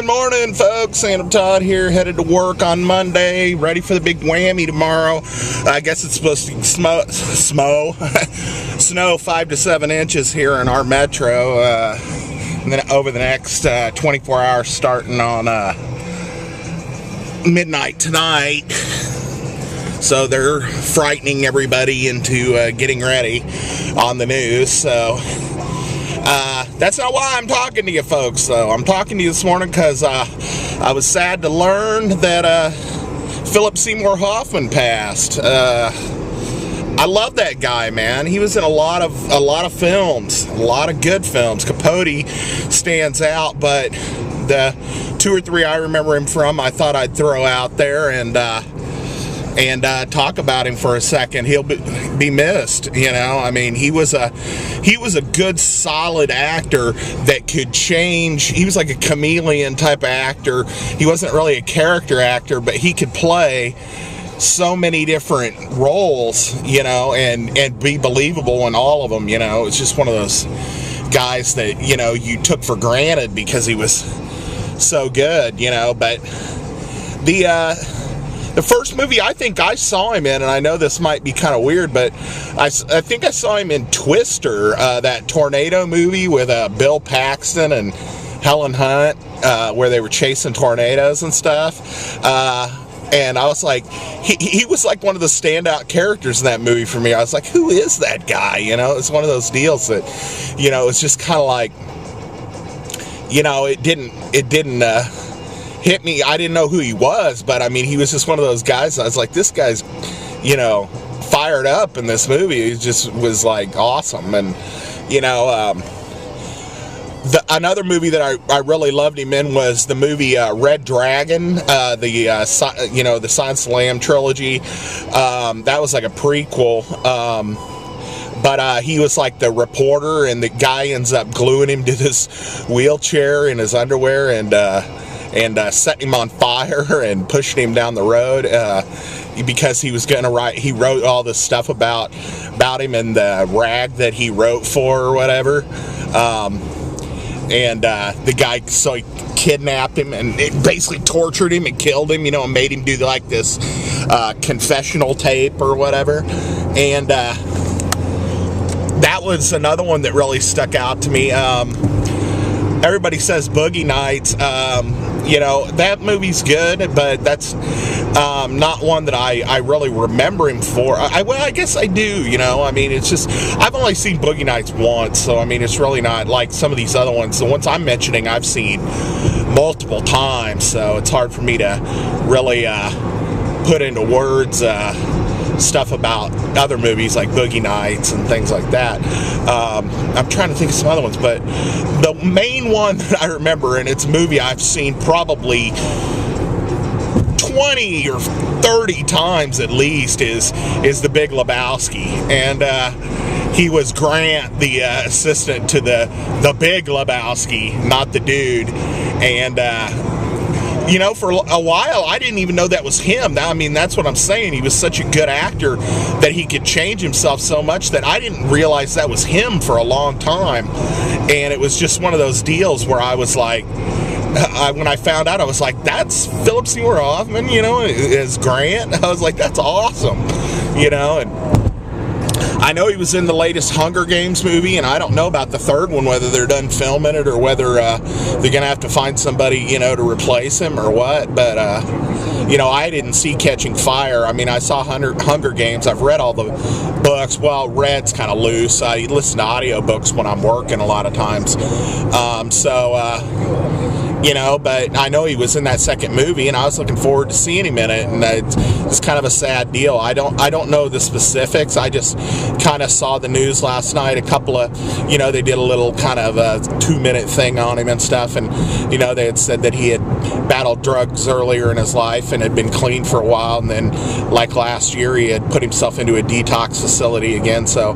Morning, folks. Phantom Todd here, headed to work on Monday, ready for the big whammy tomorrow. I guess it's supposed to snow 5 to 7 inches here in our metro, and then over the next 24 hours starting on midnight tonight. So they're frightening everybody into getting ready on the news, so... that's not why I'm talking to you folks, though. I'm talking to you this morning because I was sad to learn that Philip Seymour Hoffman passed. I love that guy, man. He was in a lot of films, a lot of good films. Capote stands out, but the 2 or 3 I remember him from, I thought I'd throw out there and talk about him for a second. He'll be missed, you know. I mean, he was a good, solid actor that could change. He was like a chameleon type of actor. He wasn't really a character actor, but he could play so many different roles, you know, and be believable in all of them, you know. It's just one of those guys that, you know, you took for granted because he was so good, you know. But the first movie I think I saw him in, and I know this might be kind of weird, but I think I saw him in Twister, that tornado movie with Bill Paxton and Helen Hunt, where they were chasing tornadoes and stuff. And I was like, he was like one of the standout characters in that movie for me. I was like, who is that guy? You know, it's one of those deals that, you know, it's just kind of like, you know, it didn't hit me. I didn't know who he was, but I mean, he was just one of those guys. I was like, this guy's, you know, fired up in this movie. He just was like awesome. And, you know, another movie that I really loved him in was the movie Red Dragon, the Silence of the Lamb trilogy. That was like a prequel. But he was like the reporter, and the guy ends up gluing him to this wheelchair in his underwear and setting him on fire and pushing him down the road because he was gonna write. He wrote all this stuff about him in the rag that he wrote for or whatever. The guy, so he kidnapped him and it basically tortured him and killed him, you know, and made him do like this confessional tape or whatever. And that was another one that really stuck out to me. Everybody says Boogie Nights. You know, that movie's good, but that's not one that I really remember him for. Well, I guess I do, you know. I mean, it's just, I've only seen Boogie Nights once, so I mean, it's really not like some of these other ones. The ones I'm mentioning, I've seen multiple times, so it's hard for me to really put into words stuff about other movies like Boogie Nights and things like that. I'm trying to think of some other ones, but the main one that I remember, and it's a movie I've seen probably 20 or 30 times at least, is The Big Lebowski. And he was Grant, the assistant to the Big Lebowski, not the dude. And you know, for a while, I didn't even know that was him. I mean, that's what I'm saying. He was such a good actor that he could change himself so much that I didn't realize that was him for a long time. And it was just one of those deals where I was like, when I found out, I was like, that's Philip Seymour Hoffman, you know, as Grant. I was like, that's awesome, you know. And I know he was in the latest Hunger Games movie, and I don't know about the third one, whether they're done filming it or whether they're going to have to find somebody, you know, to replace him or what. But, you know, I didn't see Catching Fire. I mean, I saw Hunger Games. I've read all the books. Well, read's kind of loose. I listen to audiobooks when I'm working a lot of times. You know, but I know he was in that second movie, and I was looking forward to seeing him in it, and it's kind of a sad deal. I don't know the specifics. I just kind of saw the news last night. A couple of, you know, they did a little kind of a 2-minute thing on him and stuff, and, you know, they had said that he had battled drugs earlier in his life and had been clean for a while, and then, like last year, he had put himself into a detox facility again. So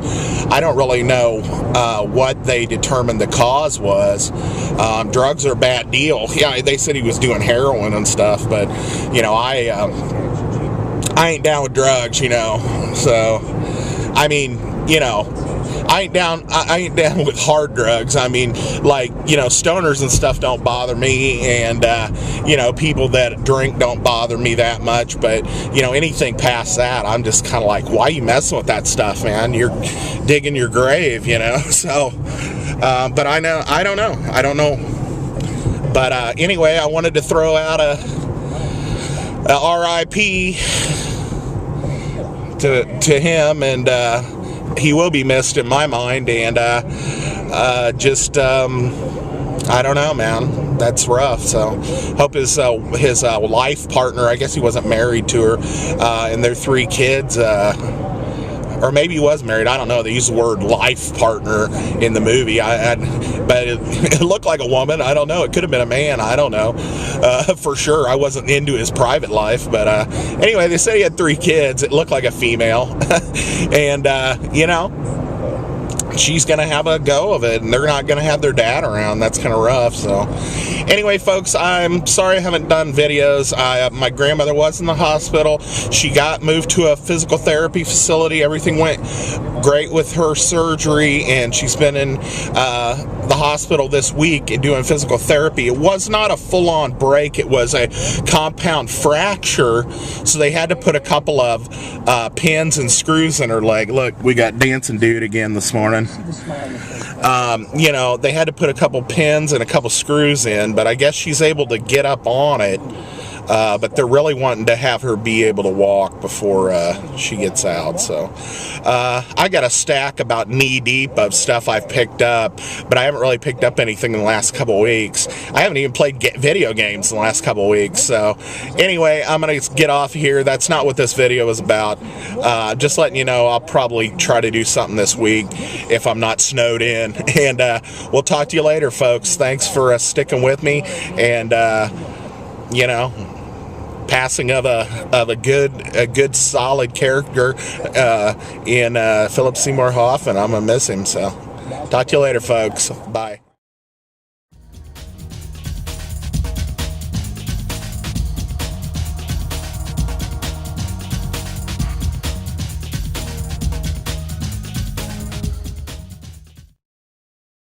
I don't really know what they determined the cause was. Drugs are a bad deal. Yeah, they said he was doing heroin and stuff, but, you know, I ain't down with drugs, you know. So, I mean, you know, I ain't down with hard drugs. I mean, like, you know, stoners and stuff don't bother me, and you know, people that drink don't bother me that much. But you know, anything past that, I'm just kind of like, why are you messing with that stuff, man? You're digging your grave, you know. So, but I don't know. But anyway, I wanted to throw out a RIP to him, and he will be missed in my mind, and I don't know, man. That's rough. So hope his life partner, I guess he wasn't married to her, and their 3 kids, or maybe he was married, I don't know. They use the word life partner in the movie, but it looked like a woman. I don't know. It could have been a man. I don't know for sure. I wasn't into his private life, but anyway, they said he had 3 kids. It looked like a female, and you know, she's gonna have a go of it, and they're not gonna have their dad around. That's kind of rough. So anyway, folks, I'm sorry I haven't done videos. My grandmother was in the hospital. She got moved to a physical therapy facility. Everything went great with her surgery, and she's been in the hospital this week doing physical therapy. It was not a full-on break. It was a compound fracture, so they had to put a couple of pins and screws in her leg. Look, we got Dancing Dude again this morning. You know, they had to put a couple pins and a couple screws in, but I guess she's able to get up on it. But they're really wanting to have her be able to walk before she gets out. So I got a stack about knee deep of stuff I've picked up, but I haven't really picked up anything in the last couple of weeks. I haven't even played video games in the last couple of weeks. So anyway, I'm going to get off here. That's not what this video is about. Just letting you know, I'll probably try to do something this week if I'm not snowed in. And we'll talk to you later, folks. Thanks for sticking with me. And, you know, passing of a good solid character in Philip Seymour Hoffman. I'm gonna miss him. So talk to you later, folks. Bye.